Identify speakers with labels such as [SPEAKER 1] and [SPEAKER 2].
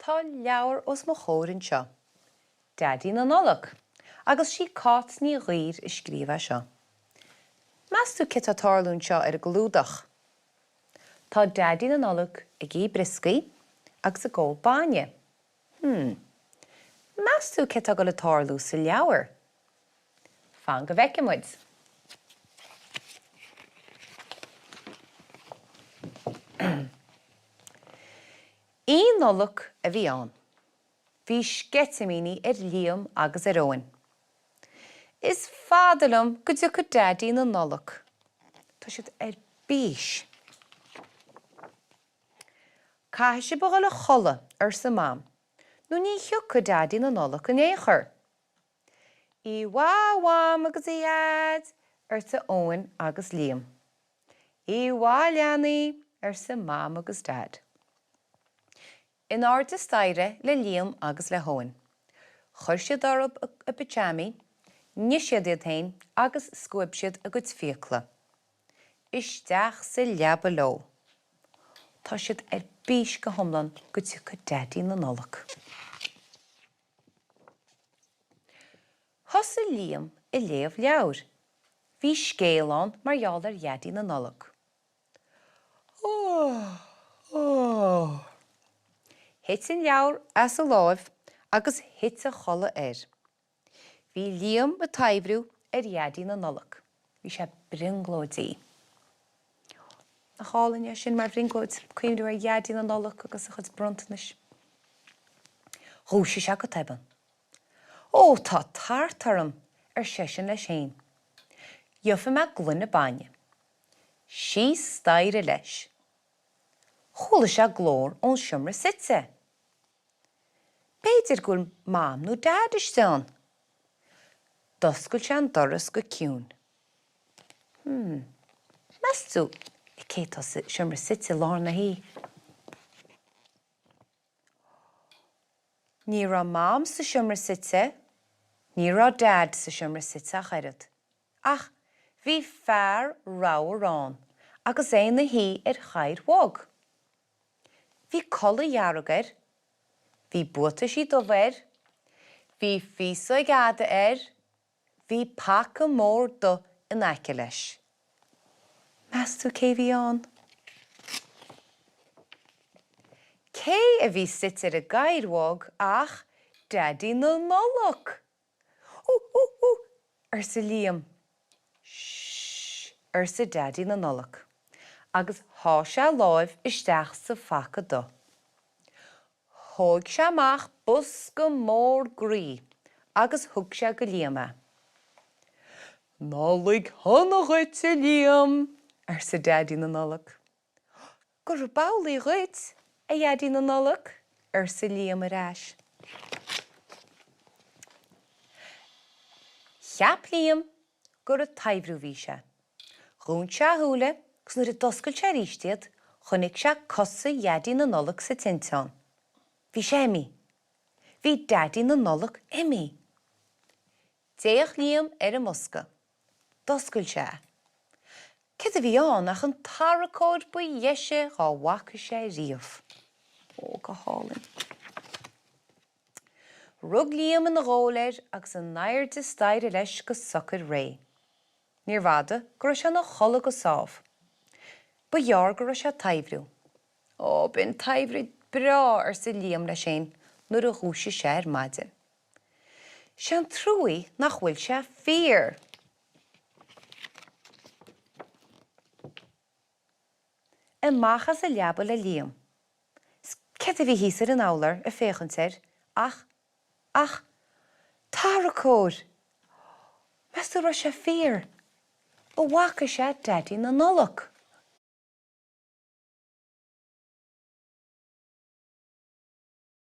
[SPEAKER 1] Tá leabhar os mo chóireann seo. Daidí na Nollaig, agus sí Cáit ní ghaoir I scríomha seo. Meas tú cit a tarlún seo ar a glúdach. Tá Daidí na Nollaig ag í briscaí agus a ggó bainne. Meas tú cit a go le tarlú sa leabhar. Fan go bhfeicemuid. Í Nollaig a bhí ann. Bhí scetamíní ar léamh agus ar óin. Is fadalam go dtí go Daidí na Nollaig. Tá siad ar bís. Caithfidh sé ba le chola ar sa mam. nó ní thiuc go Daidí na Nollaig an éachar. I bhá agus I iad ar sa óin agus léamh. I bhá leanaí ar sa mam agus dad. In áirde staire le léamh agus le hóin. Chuir siad orb a pajamí, ní siad iad hain agus scuib siad a gcuid fiacla. Isteach sa leabhar leo. Tá siad ar bís go hiomlán go dtí go Daidí na Nollaig. Thosa léamh I léamh leabhar. Bhí scéal ann margheall ar Daidí na Nollaig. Hit an leabhar as a láimh agus hit a chola air. Bhí léamh a taibhriú ar Daidí na Nollaig. Bhí sé bringlóidí. Na chálainne sin mar bringlóid cuimhnú ar Daidí na Nollaig agus a chud brontanis. Rúise se go taiban. Ó, tá tartarm ar seisin leis féin. Dheofa me glunne bainne. Sí staire leis. Chúla se glór ón siomra sitse. Beidir gúil mám nó dad isteán. Doscail se an doras go ciún. Meas tú I céit siomra sitse lár na hí. Ní rá mám sa siomra sitse, ní rá dad sa siomra sitse a chairid. Ach, bhí fearr ráir rán, agus é na hí ar chair wog. Bhí colla dhearagair, bhí buata sí do bhéir, bhí físa gada bhí paca mór do in aice leis. Meas tú cé bhí ann? Cé a bhí sit ar a gair wog ach Daidí na Nollaig. Ar sa léamh. Ar sa Daidí na Nollaig. Agus há se láimh isteach sa faca do. Thóg se amach bus go mór grí, agus thug se go léamh. Nollaig hannach uit sa léamh, ar sa Daidí na Nollaig. Gur bálaí uit a Daidí na Nollaig, ar sa léamh arás. Cheap léamh gur a taibhriú bhí se. Rún se thúla, gus nuair a doscail se ríistead, chunig se cosa Daidí na Nollaig sa tintán. Bhí sé imi. Bhí Daidí na Nollaig imi. Déach léamh ar a mosca. Doscail se. Cad a bhí ann ach an taracóid bu dheise gá mhaca sé riamh. Ó, go hálainn. Rug léamh an ghóir agus an nairde staire leis go socair ré. Níor bhada gur se na chola go sábh. Ba dhearr gur se taibhriú. Ó, bin taibhriú bra ar sa léamh leis féin nuair a dhúise sé ar maidin. Se an trúí nach bhfuil se fíor. Amachchas a leabhar le léamh. Cad a bhí híos ar an álar a féchantar ach, taracóir. Meas tú ra sé fíor. Ba mhaca sé Daidí na Nollaig.